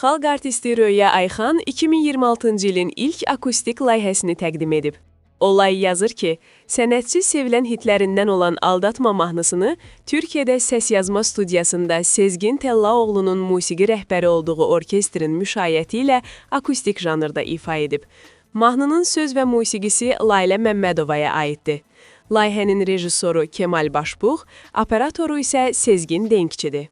Xalq artisti Röya Ayxan 2026-cı ilin ilk akustik layihəsini təqdim edib. Olay yazır ki, sənətçi sevilən hitlərindən olan Aldatma mahnısını Türkiyədə səs yazma studiyasında Sezgin Təllaoğlu'nun musiqi rəhbəri olduğu orkestrin müşayiəti ilə akustik janrda ifa edib. Mahnının söz və musiqisi Laylə Məmmədovaya aiddir. Layihənin rejissoru Kemal Başbuğ, operatoru isə Sezgin Denkçidir.